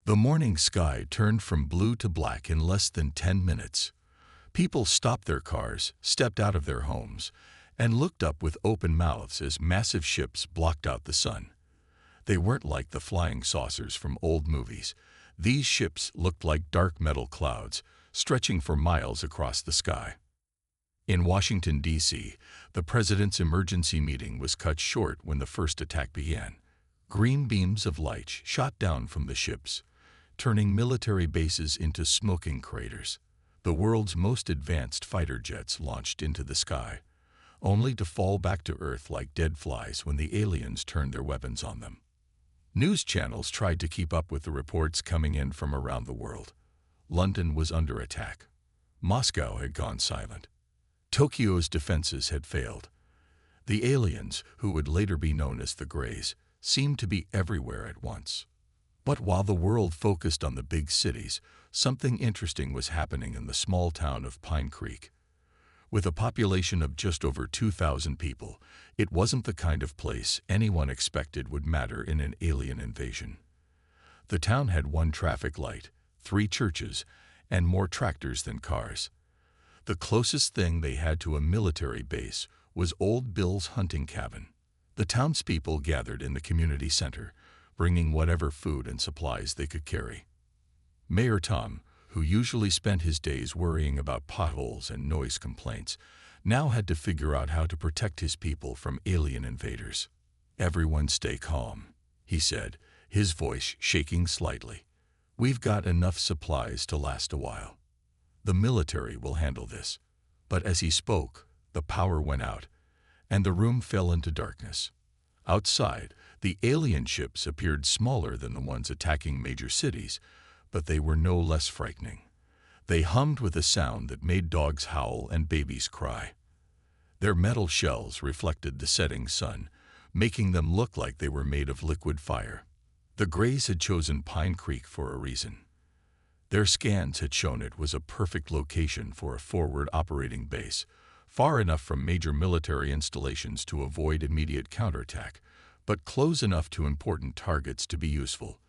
The morning sky turned from blue to black in less than 10 minutes. People stopped their cars, stepped out of their homes, and looked up with open mouths as massive ships blocked out the sun. They weren't like the flying saucers from old movies. These ships looked like dark metal clouds, stretching for miles across the sky. In Washington, D.C., the president's emergency meeting was cut short when the first attack began. Green beams of light shot down from the ships, turning military bases into smoking craters. The world's most advanced fighter jets launched into the sky, only to fall back to Earth like dead flies when the aliens turned their weapons on them. News channels tried to keep up with the reports coming in from around the world. London was under attack. Moscow had gone silent. Tokyo's defenses had failed. The aliens, who would later be known as the Greys, seemed to be everywhere at once. But while the world focused on the big cities, something interesting was happening in the small town of Pine Creek. With a population of just over 2,000 people, it wasn't the kind of place anyone expected would matter in an alien invasion. The town had one traffic light, 3 churches, and more tractors than cars. The closest thing they had to a military base was Old Bill's hunting cabin. The townspeople gathered in the community center, bringing whatever food and supplies they could carry. Mayor Tom, who usually spent his days worrying about potholes and noise complaints, now had to figure out how to protect his people from alien invaders. "Everyone stay calm," he said, his voice shaking slightly. "We've got enough supplies to last a while. The military will handle this." But as he spoke, the power went out, and the room fell into darkness. Outside, the alien ships appeared smaller than the ones attacking major cities, but they were no less frightening. They hummed with a sound that made dogs howl and babies cry. Their metal shells reflected the setting sun, making them look like they were made of liquid fire. The Greys had chosen Pine Creek for a reason. Their scans had shown it was a perfect location for a forward operating base, far enough from major military installations to avoid immediate counterattack, but close enough to important targets to be useful.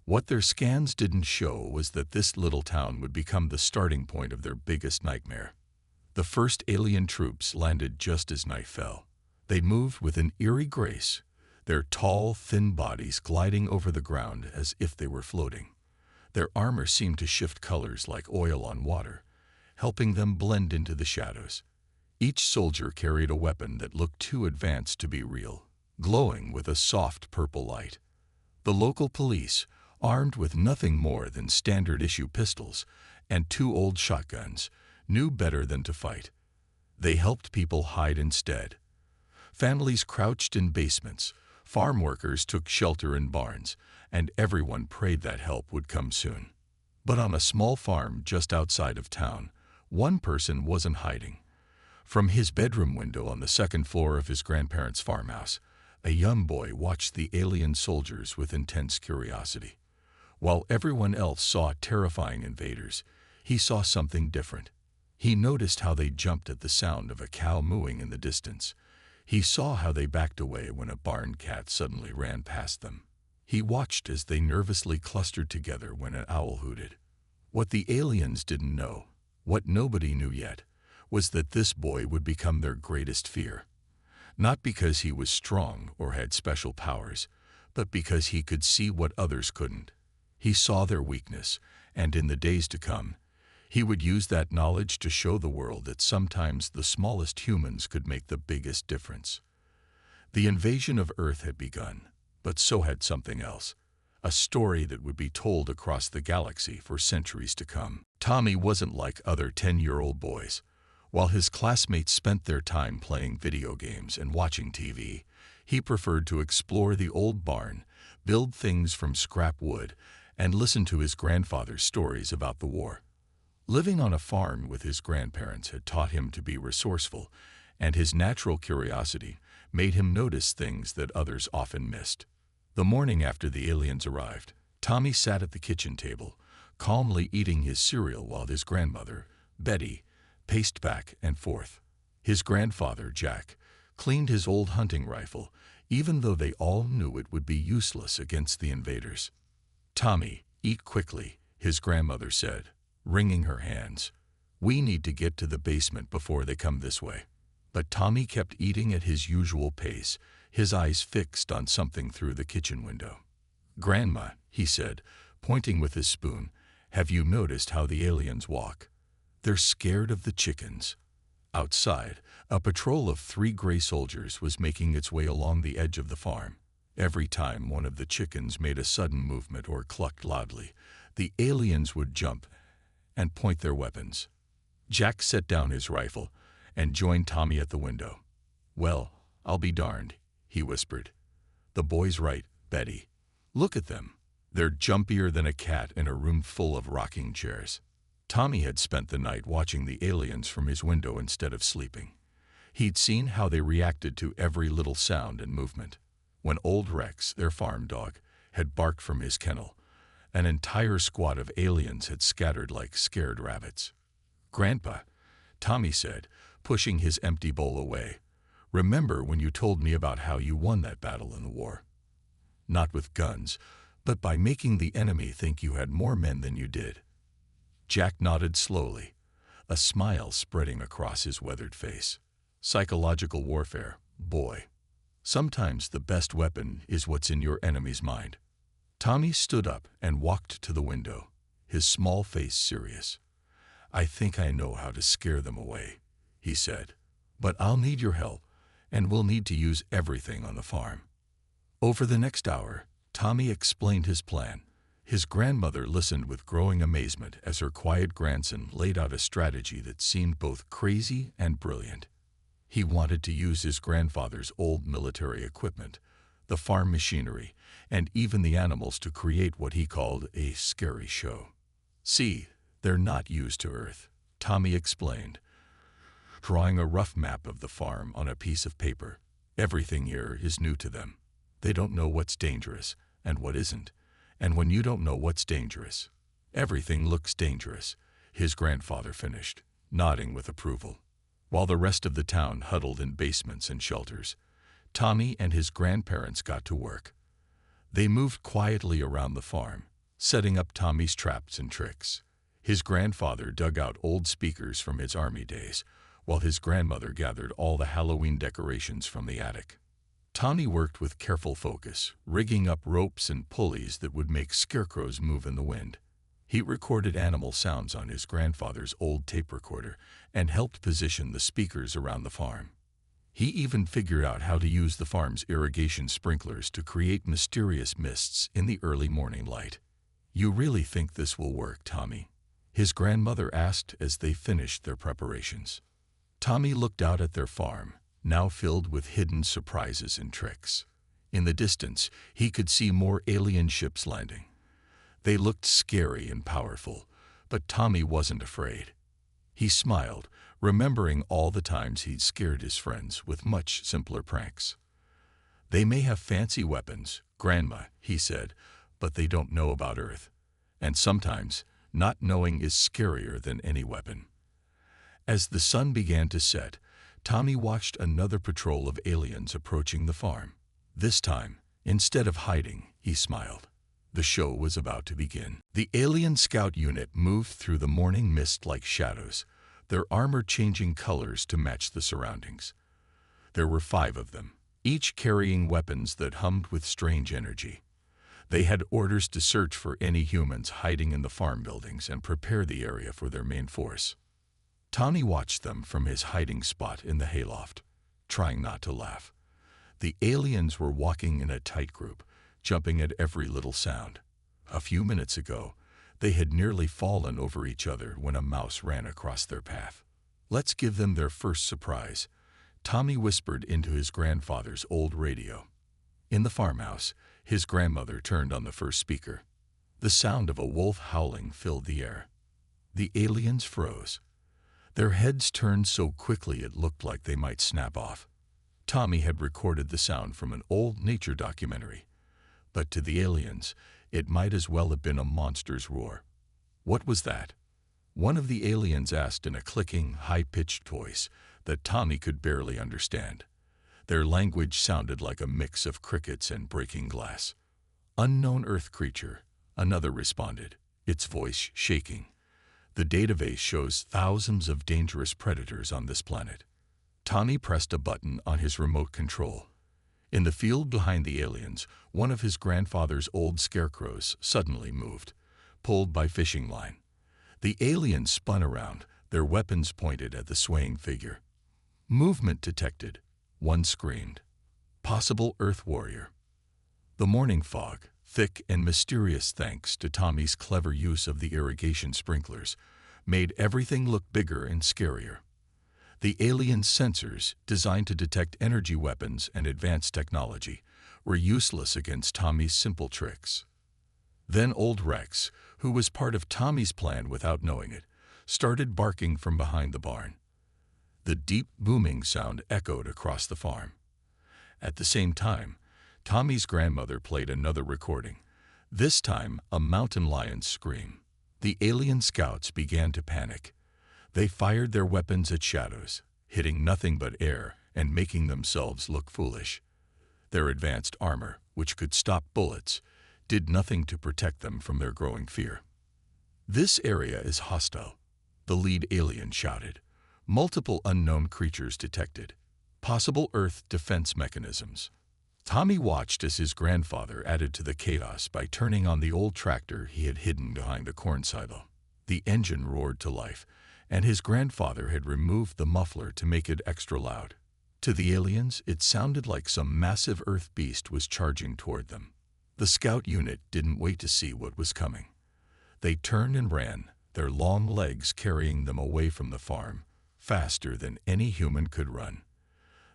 What their scans didn't show was that this little town would become the starting point of their biggest nightmare. The first alien troops landed just as night fell. They moved with an eerie grace, their tall, thin bodies gliding over the ground as if they were floating. Their armor seemed to shift colors like oil on water, helping them blend into the shadows. Each soldier carried a weapon that looked too advanced to be real, glowing with a soft purple light. The local police, armed with nothing more than standard-issue pistols and 2 old shotguns, knew better than to fight. They helped people hide instead. Families crouched in basements, farm workers took shelter in barns, and everyone prayed that help would come soon. But on a small farm just outside of town, one person wasn't hiding. From his bedroom window on the 2nd floor of his grandparents' farmhouse, a young boy watched the alien soldiers with intense curiosity. While everyone else saw terrifying invaders, he saw something different. He noticed how they jumped at the sound of a cow mooing in the distance. He saw how they backed away when a barn cat suddenly ran past them. He watched as they nervously clustered together when an owl hooted. What the aliens didn't know, what nobody knew yet, was that this boy would become their greatest fear. Not because he was strong or had special powers, but because he could see what others couldn't. He saw their weakness, and in the days to come, he would use that knowledge to show the world that sometimes the smallest humans could make the biggest difference. The invasion of Earth had begun, but so had something else, a story that would be told across the galaxy for centuries to come. Tommy wasn't like other 10-year-old boys. While his classmates spent their time playing video games and watching TV, he preferred to explore the old barn, build things from scrap wood, and listen to his grandfather's stories about the war. Living on a farm with his grandparents had taught him to be resourceful, and his natural curiosity made him notice things that others often missed. The morning after the aliens arrived, Tommy sat at the kitchen table, calmly eating his cereal while his grandmother, Betty, paced back and forth. His grandfather, Jack, cleaned his old hunting rifle, even though they all knew it would be useless against the invaders. "Tommy," "Eat quickly," his grandmother said, wringing her hands. "We need to get to the basement before they come this way." But Tommy kept eating at his usual pace, his eyes fixed on something through the kitchen window. "Grandma," he said, pointing with his spoon, "have you noticed how the aliens walk? They're scared of the chickens." Outside, a patrol of 3 gray soldiers was making its way along the edge of the farm. Every time one of the chickens made a sudden movement or clucked loudly, the aliens would jump and point their weapons. Jack set down his rifle and joined Tommy at the window. "Well, I'll be darned," he whispered. "The boy's right, Betty. Look at them. They're jumpier than a cat in a room full of rocking chairs." Tommy had spent the night watching the aliens from his window instead of sleeping. He'd seen how they reacted to every little sound and movement. When old Rex, their farm dog, had barked from his kennel, an entire squad of aliens had scattered like scared rabbits. "Grandpa," Tommy said, pushing his empty bowl away, "remember when you told me about how you won that battle in the war? Not with guns, but by making the enemy think you had more men than you did." Jack nodded slowly, a smile spreading across his weathered face. "Psychological warfare, boy. Sometimes the best weapon is what's in your enemy's mind." Tommy stood up and walked to the window, his small face serious. "I think I know how to scare them away," he said. "But I'll need your help, and we'll need to use everything on the farm." Over the next hour, Tommy explained his plan. His grandmother listened with growing amazement as her quiet grandson laid out a strategy that seemed both crazy and brilliant. He wanted to use his grandfather's old military equipment, the farm machinery, and even the animals to create what he called a scary show. "See, they're not used to Earth," Tommy explained, drawing a rough map of the farm on a piece of paper. "Everything here is new to them. They don't know what's dangerous and what isn't. And when you don't know what's dangerous, everything looks dangerous," his grandfather finished, nodding with approval. While the rest of the town huddled in basements and shelters, Tommy and his grandparents got to work. They moved quietly around the farm, setting up Tommy's traps and tricks. His grandfather dug out old speakers from his army days, while his grandmother gathered all the Halloween decorations from the attic. Tommy worked with careful focus, rigging up ropes and pulleys that would make scarecrows move in the wind. He recorded animal sounds on his grandfather's old tape recorder and helped position the speakers around the farm. He even figured out how to use the farm's irrigation sprinklers to create mysterious mists in the early morning light. "You really think this will work, Tommy?" his grandmother asked as they finished their preparations. Tommy looked out at their farm, now filled with hidden surprises and tricks. In the distance, he could see more alien ships landing. They looked scary and powerful, but Tommy wasn't afraid. He smiled, remembering all the times he'd scared his friends with much simpler pranks. "They may have fancy weapons, Grandma," he said, "but they don't know about Earth. And sometimes, not knowing is scarier than any weapon." As the sun began to set, Tommy watched another patrol of aliens approaching the farm. This time, instead of hiding, he smiled. The show was about to begin. The alien scout unit moved through the morning mist like shadows, their armor changing colors to match the surroundings. There were 5 of them, each carrying weapons that hummed with strange energy. They had orders to search for any humans hiding in the farm buildings and prepare the area for their main force. Tommy watched them from his hiding spot in the hayloft, trying not to laugh. The aliens were walking in a tight group, jumping at every little sound. A few minutes ago, they had nearly fallen over each other when a mouse ran across their path. "Let's give them their first surprise," Tommy whispered into his grandfather's old radio. In the farmhouse, his grandmother turned on the first speaker. The sound of a wolf howling filled the air. The aliens froze. Their heads turned so quickly it looked like they might snap off. Tommy had recorded the sound from an old nature documentary, but to the aliens, it might as well have been a monster's roar. "What was that?" one of the aliens asked in a clicking, high-pitched voice that Tommy could barely understand. Their language sounded like a mix of crickets and breaking glass. "Unknown Earth creature, another responded, its voice shaking. The database shows thousands of dangerous predators on this planet. Tommy pressed a button on his remote control. In the field behind the aliens, one of his grandfather's old scarecrows suddenly moved, pulled by fishing line. The aliens spun around, their weapons pointed at the swaying figure. Movement detected, one screamed. Possible Earth warrior. The morning fog, thick and mysterious thanks to Tommy's clever use of the irrigation sprinklers, made everything look bigger and scarier. The alien sensors, designed to detect energy weapons and advanced technology, were useless against Tommy's simple tricks. Then old Rex, who was part of Tommy's plan without knowing it, started barking from behind the barn. The deep booming sound echoed across the farm. At the same time, Tommy's grandmother played another recording, this time a mountain lion's scream. The alien scouts began to panic. They fired their weapons at shadows, hitting nothing but air and making themselves look foolish. Their advanced armor, which could stop bullets, did nothing to protect them from their growing fear. "This area is hostile," the lead alien shouted. "Multiple unknown creatures detected. Possible Earth defense mechanisms." Tommy watched as his grandfather added to the chaos by turning on the old tractor he had hidden behind the corn silo. The engine roared to life, and his grandfather had removed the muffler to make it extra loud. To the aliens, it sounded like some massive Earth beast was charging toward them. The scout unit didn't wait to see what was coming. They turned and ran, their long legs carrying them away from the farm, faster than any human could run.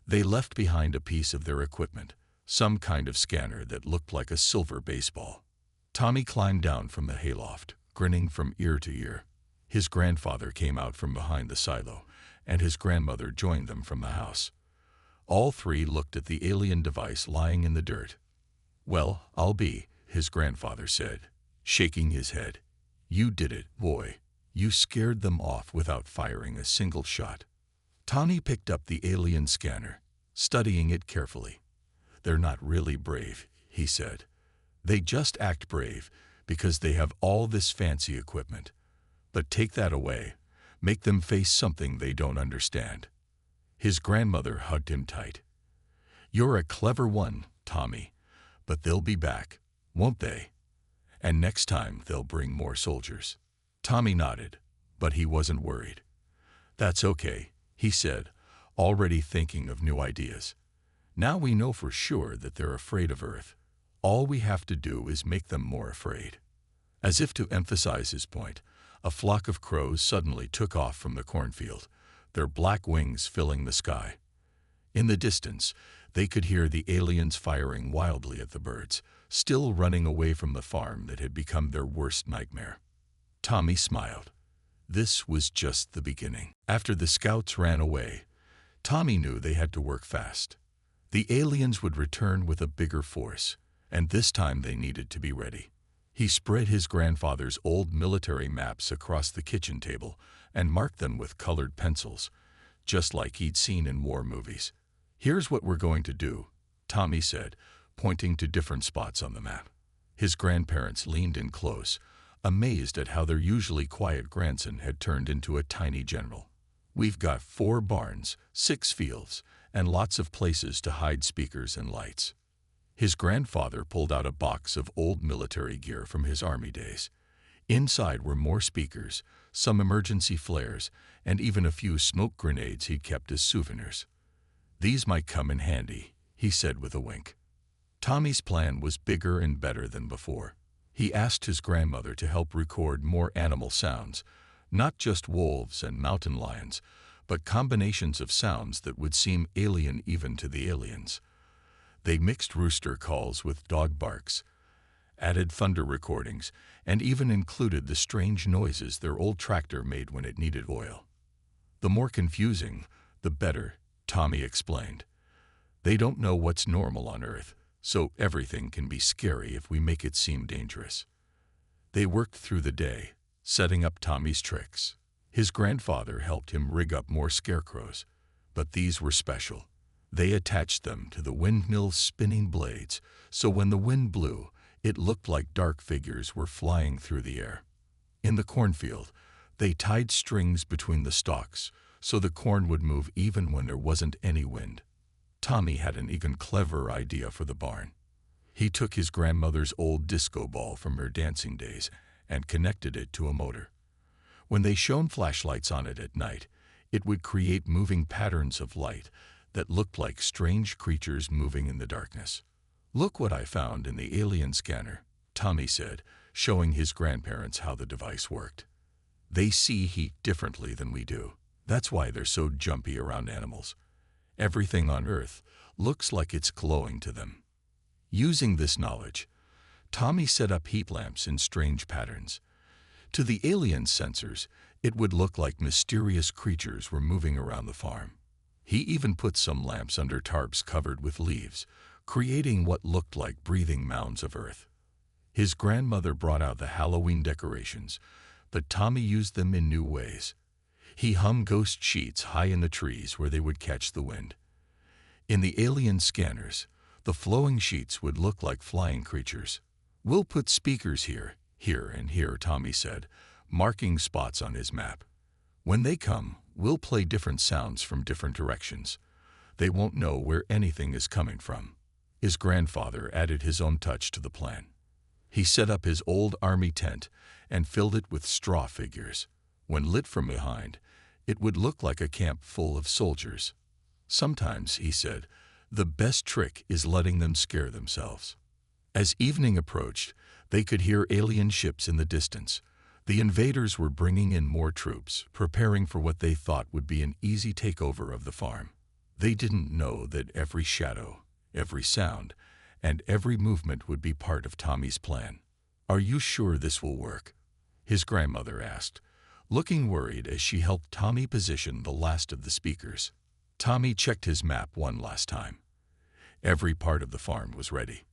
They left behind a piece of their equipment, some kind of scanner that looked like a silver baseball. Tommy climbed down from the hayloft, grinning from ear to ear. His grandfather came out from behind the silo, and his grandmother joined them from the house. All three looked at the alien device lying in the dirt. "Well, I'll be," his grandfather said, shaking his head. "You did it, boy. You scared them off without firing a single shot." Tommy picked up the alien scanner, studying it carefully. "They're not really brave," he said. "They just act brave because they have all this fancy equipment. But take that away, make them face something they don't understand." His grandmother hugged him tight. "You're a clever one, Tommy, but they'll be back, won't they? And next time they'll bring more soldiers." Tommy nodded, but he wasn't worried. "That's okay," he said, already thinking of new ideas. "Now we know for sure that they're afraid of Earth. All we have to do is make them more afraid." As if to emphasize his point, a flock of crows suddenly took off from the cornfield, their black wings filling the sky. In the distance, they could hear the aliens firing wildly at the birds, still running away from the farm that had become their worst nightmare. Tommy smiled. This was just the beginning. After the scouts ran away, Tommy knew they had to work fast. The aliens would return with a bigger force, and this time they needed to be ready. He spread his grandfather's old military maps across the kitchen table and marked them with colored pencils, just like he'd seen in war movies. "Here's what we're going to do," Tommy said, pointing to different spots on the map. His grandparents leaned in close, amazed at how their usually quiet grandson had turned into a tiny general. "We've got 4 barns, 6 fields, and lots of places to hide speakers and lights." His grandfather pulled out a box of old military gear from his army days. Inside were more speakers, some emergency flares, and even a few smoke grenades he'd kept as souvenirs. "These might come in handy," he said with a wink. Tommy's plan was bigger and better than before. He asked his grandmother to help record more animal sounds, not just wolves and mountain lions, but combinations of sounds that would seem alien even to the aliens. They mixed rooster calls with dog barks, added thunder recordings, and even included the strange noises their old tractor made when it needed oil. "The more confusing, the better," Tommy explained. "They don't know what's normal on Earth, so everything can be scary if we make it seem dangerous." They worked through the day, setting up Tommy's tricks. His grandfather helped him rig up more scarecrows, but these were special. They attached them to the windmill's spinning blades, so when the wind blew, It looked like dark figures were flying through the air. In the cornfield, they tied strings between the stalks so the corn would move even when there wasn't any wind. Tommy had an even cleverer idea for the barn. He took his grandmother's old disco ball from her dancing days and connected it to a motor. When they shone flashlights on it at night, it would create moving patterns of light that looked like strange creatures moving in the darkness. "Look what I found in the alien scanner," Tommy said, showing his grandparents how the device worked. "They see heat differently than we do. That's why they're so jumpy around animals. Everything on Earth looks like it's glowing to them." Using this knowledge, Tommy set up heat lamps in strange patterns. To the alien sensors, it would look like mysterious creatures were moving around the farm. He even put some lamps under tarps covered with leaves, creating what looked like breathing mounds of earth. His grandmother brought out the Halloween decorations, but Tommy used them in new ways. He hung ghost sheets high in the trees where they would catch the wind. In the alien scanners, the flowing sheets would look like flying creatures. "We'll put speakers here, here, and here," Tommy said, marking spots on his map. "When they come, we'll play different sounds from different directions. They won't know where anything is coming from." His grandfather added his own touch to the plan. He set up his old army tent and filled it with straw figures. When lit from behind, it would look like a camp full of soldiers. "Sometimes," he said, "the best trick is letting them scare themselves." As evening approached, they could hear alien ships in the distance. The invaders were bringing in more troops, preparing for what they thought would be an easy takeover of the farm. They didn't know that every shadow, every sound, and every movement would be part of Tommy's plan. "Are you sure this will work?" his grandmother asked, looking worried as she helped Tommy position the last of the speakers. Tommy checked his map one last time. Every part of the farm was ready.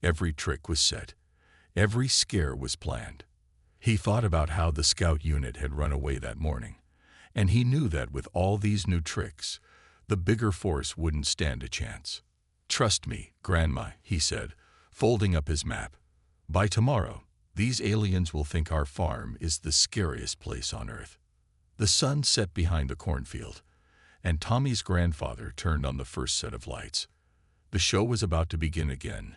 Every trick was set. Every scare was planned. He thought about how the scout unit had run away that morning, and he knew that with all these new tricks, the bigger force wouldn't stand a chance. "Trust me, Grandma," he said, folding up his map. "By tomorrow, these aliens will think our farm is the scariest place on Earth." The sun set behind the cornfield, and Tommy's grandfather turned on the first set of lights. The show was about to begin again,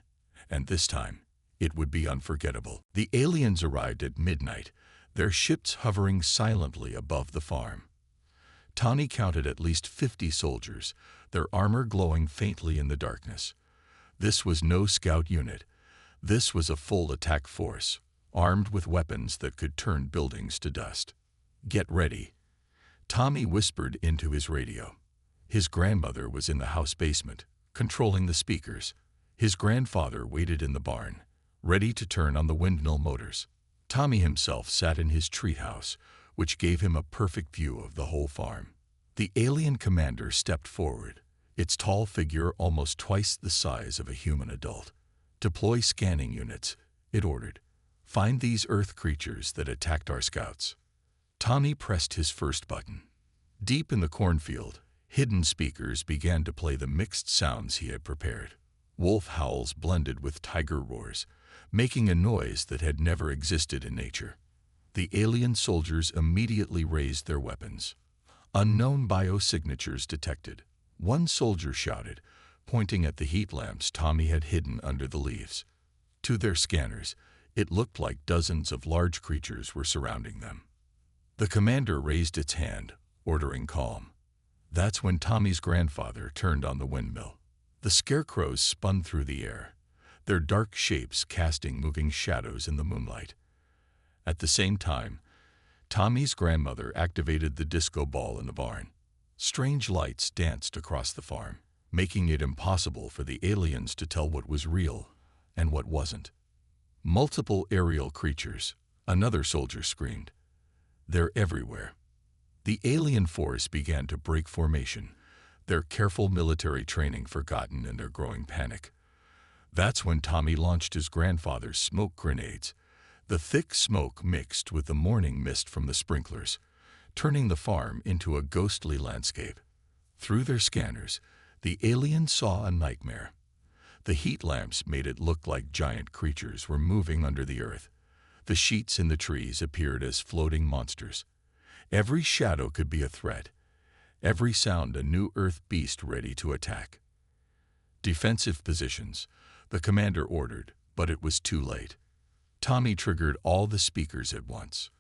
and this time, it would be unforgettable. The aliens arrived at midnight, their ships hovering silently above the farm. Tommy counted at least 50 soldiers, their armor glowing faintly in the darkness. This was no scout unit. This was a full attack force, armed with weapons that could turn buildings to dust. "Get ready," Tommy whispered into his radio. His grandmother was in the house basement, controlling the speakers. His grandfather waited in the barn, ready to turn on the windmill motors. Tommy himself sat in his treehouse, which gave him a perfect view of the whole farm. The alien commander stepped forward, its tall figure almost twice the size of a human adult. "Deploy scanning units," it ordered. "Find these Earth creatures that attacked our scouts." Tommy pressed his first button. Deep in the cornfield, hidden speakers began to play the mixed sounds he had prepared. Wolf howls blended with tiger roars, making a noise that had never existed in nature. The alien soldiers immediately raised their weapons. Unknown biosignatures detected. One soldier shouted, pointing at the heat lamps Tommy had hidden under the leaves. To their scanners, it looked like dozens of large creatures were surrounding them. The commander raised its hand, ordering calm. That's when Tommy's grandfather turned on the windmill. The scarecrows spun through the air, their dark shapes casting moving shadows in the moonlight. At the same time, Tommy's grandmother activated the disco ball in the barn. Strange lights danced across the farm, making it impossible for the aliens to tell what was real and what wasn't. "Multiple aerial creatures," another soldier screamed. "They're everywhere." The alien force began to break formation, their careful military training forgotten in their growing panic. That's when Tommy launched his grandfather's smoke grenades. The thick smoke mixed with the morning mist from the sprinklers, turning the farm into a ghostly landscape. Through their scanners, the aliens saw a nightmare. The heat lamps made it look like giant creatures were moving under the earth. The sheets in the trees appeared as floating monsters. Every shadow could be a threat, every sound a new earth beast ready to attack. Defensive positions, the commander ordered, but it was too late. Tommy triggered all the speakers at once.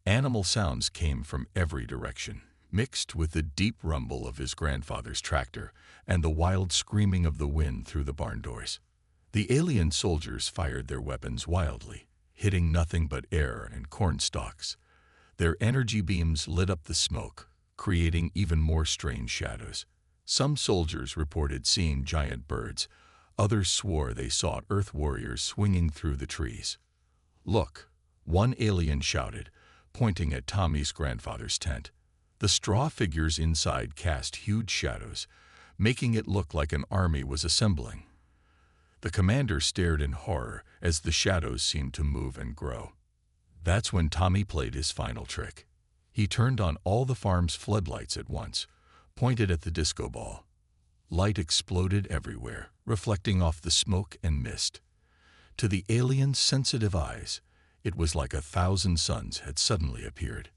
Animal sounds came from every direction, mixed with the deep rumble of his grandfather's tractor and the wild screaming of the wind through the barn doors. The alien soldiers fired their weapons wildly, hitting nothing but air and corn stalks. Their energy beams lit up the smoke, creating even more strange shadows. Some soldiers reported seeing giant birds. Others swore they saw Earth warriors swinging through the trees. "Look," one alien shouted, pointing at Tommy's grandfather's tent. The straw figures inside cast huge shadows, making it look like an army was assembling. The commander stared in horror as the shadows seemed to move and grow. That's when Tommy played his final trick. He turned on all the farm's floodlights at once, pointed at the disco ball. Light exploded everywhere, reflecting off the smoke and mist. To the alien's sensitive eyes, it was like 1,000 suns had suddenly appeared.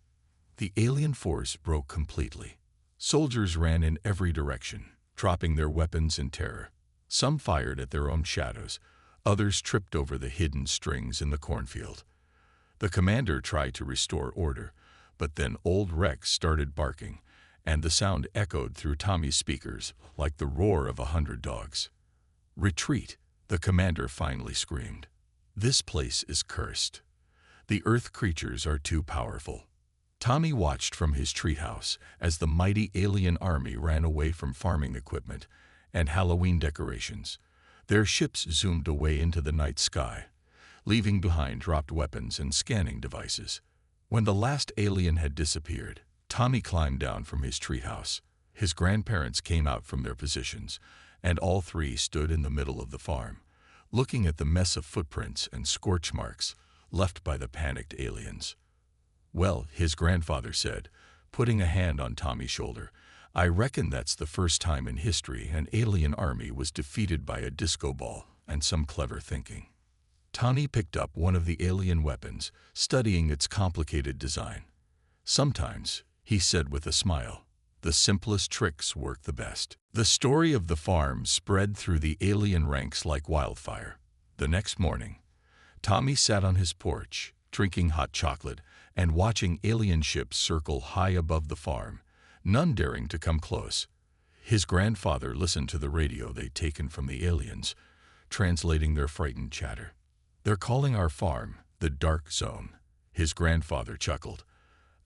The alien force broke completely. Soldiers ran in every direction, dropping their weapons in terror. Some fired at their own shadows, others tripped over the hidden strings in the cornfield. The commander tried to restore order, but then old Rex started barking, and the sound echoed through Tommy's speakers like the roar of 100 dogs. "Retreat," the commander finally screamed. "This place is cursed. The earth creatures are too powerful." Tommy watched from his treehouse as the mighty alien army ran away from farming equipment and Halloween decorations. Their ships zoomed away into the night sky, leaving behind dropped weapons and scanning devices. When the last alien had disappeared, Tommy climbed down from his treehouse. His grandparents came out from their positions, and all three stood in the middle of the farm, looking at the mess of footprints and scorch marks left by the panicked aliens. "Well," his grandfather said, putting a hand on Tommy's shoulder, "I reckon that's the first time in history an alien army was defeated by a disco ball and some clever thinking." Tommy picked up one of the alien weapons, studying its complicated design. "Sometimes," he said with a smile, "the simplest tricks work the best." The story of the farm spread through the alien ranks like wildfire. The next morning, Tommy sat on his porch, drinking hot chocolate and watching alien ships circle high above the farm, none daring to come close. His grandfather listened to the radio they'd taken from the aliens, translating their frightened chatter. "They're calling our farm the Dark Zone," his grandfather chuckled,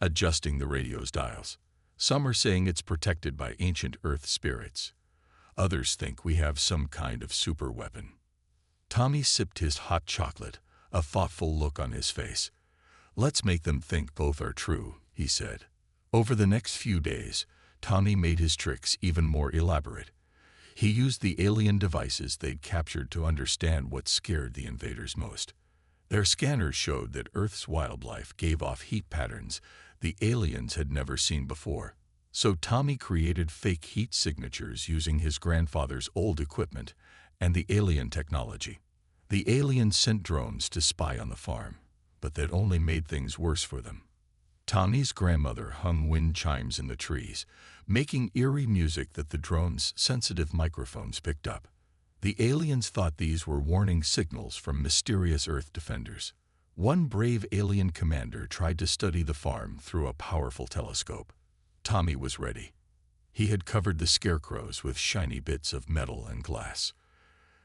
adjusting the radio's dials. "Some are saying it's protected by ancient earth spirits. Others think we have some kind of super weapon." Tommy sipped his hot chocolate, a thoughtful look on his face. "Let's make them think both are true," he said. Over the next few days, Tommy made his tricks even more elaborate. He used the alien devices they'd captured to understand what scared the invaders most. Their scanners showed that Earth's wildlife gave off heat patterns the aliens had never seen before. So Tommy created fake heat signatures using his grandfather's old equipment and the alien technology. The aliens sent drones to spy on the farm, but that only made things worse for them. Tommy's grandmother hung wind chimes in the trees, making eerie music that the drone's sensitive microphones picked up. The aliens thought these were warning signals from mysterious Earth defenders. One brave alien commander tried to study the farm through a powerful telescope. Tommy was ready. He had covered the scarecrows with shiny bits of metal and glass.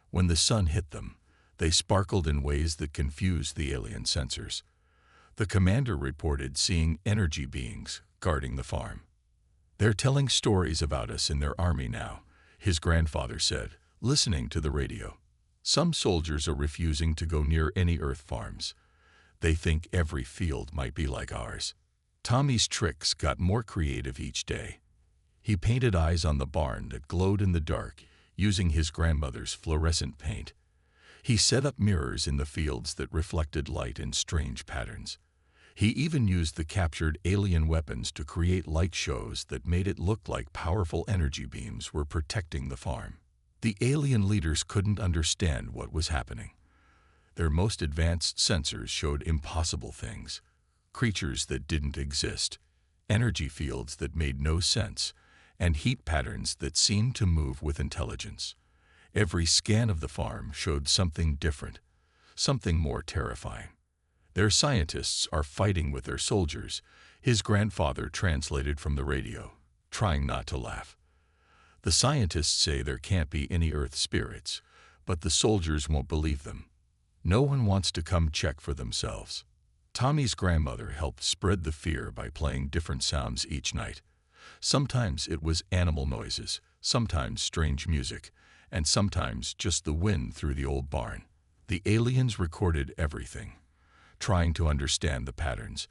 When the sun hit them, they sparkled in ways that confused the alien sensors. The commander reported seeing energy beings guarding the farm. "They're telling stories about us in their army now," his grandfather said, listening to the radio. "Some soldiers are refusing to go near any Earth farms. They think every field might be like ours." Tommy's tricks got more creative each day. He painted eyes on the barn that glowed in the dark using his grandmother's fluorescent paint. He set up mirrors in the fields that reflected light in strange patterns. He even used the captured alien weapons to create light shows that made it look like powerful energy beams were protecting the farm. The alien leaders couldn't understand what was happening. Their most advanced sensors showed impossible things, creatures that didn't exist, energy fields that made no sense, and heat patterns that seemed to move with intelligence. Every scan of the farm showed something different, something more terrifying. Their scientists are fighting with their soldiers, his grandfather translated from the radio, trying not to laugh. The scientists say there can't be any Earth spirits, but the soldiers won't believe them. No one wants to come check for themselves. Tommy's grandmother helped spread the fear by playing different sounds each night. Sometimes it was animal noises, sometimes strange music, and sometimes just the wind through the old barn. The aliens recorded everything, trying to understand the patterns,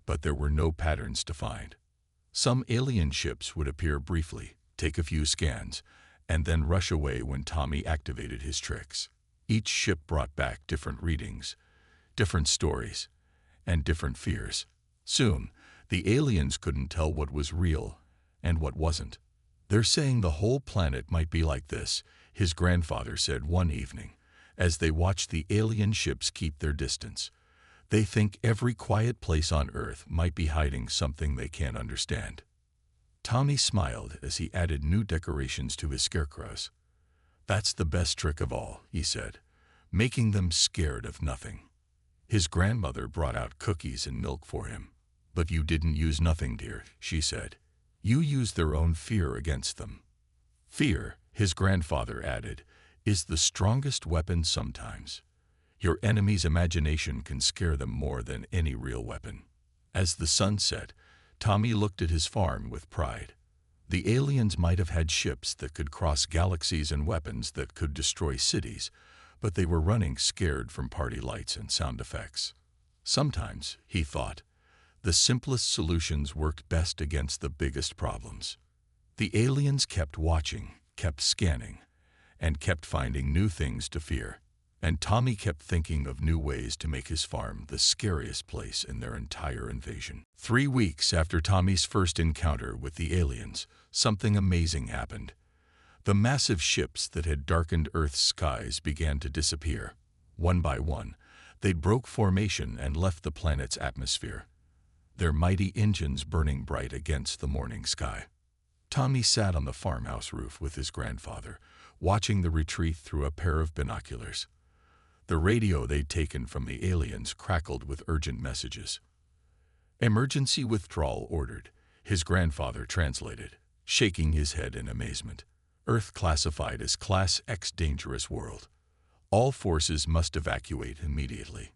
but there were no patterns to find. Some alien ships would appear briefly, take a few scans, and then rush away when Tommy activated his tricks. Each ship brought back different readings, different stories, and different fears. Soon, the aliens couldn't tell what was real and what wasn't. "They're saying the whole planet might be like this," his grandfather said one evening, as they watched the alien ships keep their distance. "They think every quiet place on Earth might be hiding something they can't understand." Tommy smiled as he added new decorations to his scarecrows. "That's the best trick of all," he said, making them scared of nothing. His grandmother brought out cookies and milk for him. "But you didn't use nothing, dear," she said. "You used their own fear against them." "Fear," his grandfather added, "is the strongest weapon sometimes. Your enemy's imagination can scare them more than any real weapon." As the sun set, Tommy looked at his farm with pride. The aliens might have had ships that could cross galaxies and weapons that could destroy cities, but they were running scared from party lights and sound effects. Sometimes, he thought, the simplest solutions worked best against the biggest problems. The aliens kept watching, kept scanning, and kept finding new things to fear. And Tommy kept thinking of new ways to make his farm the scariest place in their entire invasion. 3 weeks after Tommy's first encounter with the aliens, something amazing happened. The massive ships that had darkened Earth's skies began to disappear. One by one, they broke formation and left the planet's atmosphere, their mighty engines burning bright against the morning sky. Tommy sat on the farmhouse roof with his grandfather, watching the retreat through a pair of binoculars. The radio they'd taken from the aliens crackled with urgent messages. "Emergency withdrawal ordered," his grandfather translated, shaking his head in amazement. "Earth classified as Class X dangerous world. All forces must evacuate immediately."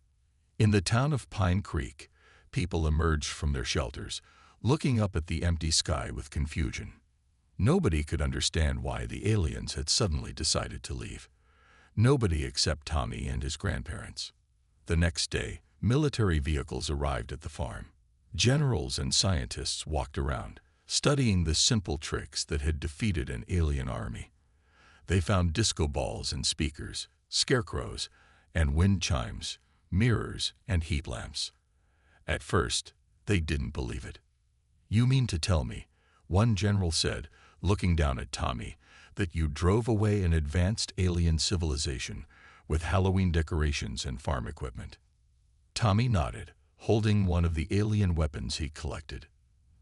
In the town of Pine Creek, people emerged from their shelters, looking up at the empty sky with confusion. Nobody could understand why the aliens had suddenly decided to leave. Nobody except Tommy and his grandparents. The next day, military vehicles arrived at the farm. Generals and scientists walked around, studying the simple tricks that had defeated an alien army. They found disco balls and speakers, scarecrows and wind chimes, mirrors and heat lamps. At first, they didn't believe it. "You mean to tell me," one general said, looking down at Tommy, "that you drove away an advanced alien civilization with Halloween decorations and farm equipment?" Tommy nodded, holding one of the alien weapons he collected.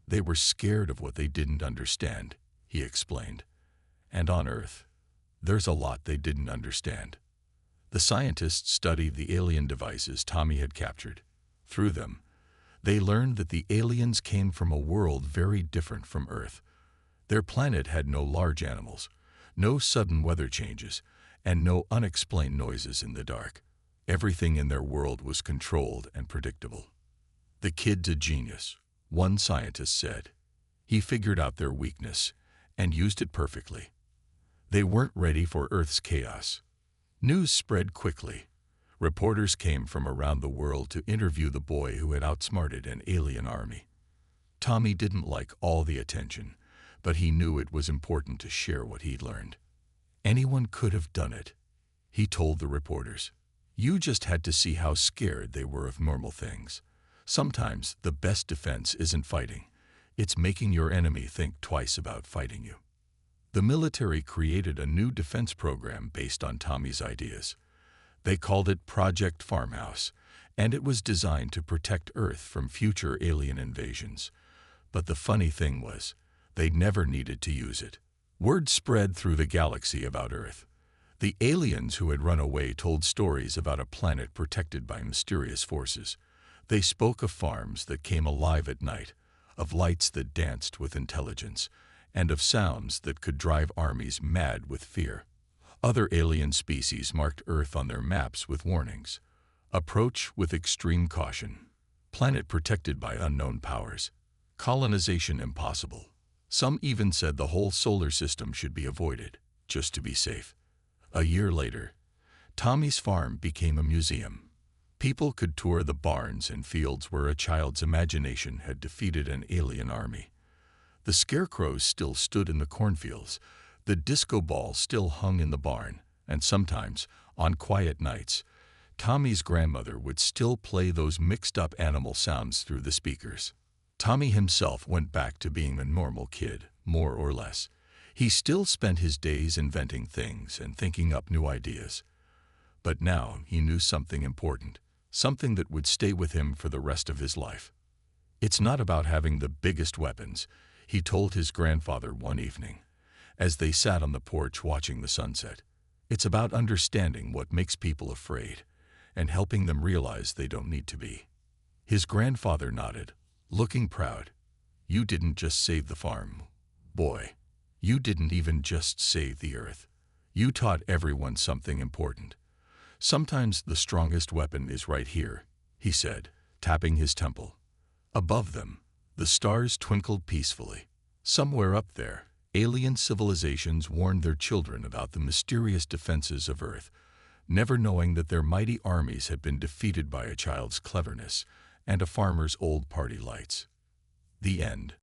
"They were scared of what they didn't understand," he explained. "And on Earth, there's a lot they didn't understand." The scientists studied the alien devices Tommy had captured. Through them, they learned that the aliens came from a world very different from Earth. Their planet had no large animals, no sudden weather changes, and no unexplained noises in the dark. Everything in their world was controlled and predictable. "The kid's a genius," one scientist said. "He figured out their weakness and used it perfectly." They weren't ready for Earth's chaos. News spread quickly. Reporters came from around the world to interview the boy who had outsmarted an alien army. Tommy didn't like all the attention, but he knew it was important to share what he'd learned. "Anyone could have done it," he told the reporters. "You just had to see how scared they were of normal things. Sometimes the best defense isn't fighting. It's making your enemy think twice about fighting you." The military created a new defense program based on Tommy's ideas. They called it Project Farmhouse, and it was designed to protect Earth from future alien invasions. But the funny thing was, they never needed to use it. Word spread through the galaxy about Earth. The aliens who had run away told stories about a planet protected by mysterious forces. They spoke of farms that came alive at night, of lights that danced with intelligence, and of sounds that could drive armies mad with fear. Other alien species marked Earth on their maps with warnings. Approach with extreme caution. Planet protected by unknown powers. Colonization impossible. Some even said the whole solar system should be avoided, just to be safe. A year later, Tommy's farm became a museum. People could tour the barns and fields where a child's imagination had defeated an alien army. The scarecrows still stood in the cornfields, the disco ball still hung in the barn, and sometimes, on quiet nights, Tommy's grandmother would still play those mixed-up animal sounds through the speakers. Tommy himself went back to being a normal kid, more or less. He still spent his days inventing things and thinking up new ideas. But now he knew something important, something that would stay with him for the rest of his life. It's not about having the biggest weapons, he told his grandfather one evening, as they sat on the porch watching the sunset. It's about understanding what makes people afraid and helping them realize they don't need to be. His grandfather nodded, looking proud. You didn't just save the farm, boy. You didn't even just save the Earth. You taught everyone something important. Sometimes the strongest weapon is right here, he said, tapping his temple. Above them, the stars twinkled peacefully. Somewhere up there, alien civilizations warned their children about the mysterious defenses of Earth, never knowing that their mighty armies had been defeated by a child's cleverness and a farmer's old party lights. The end.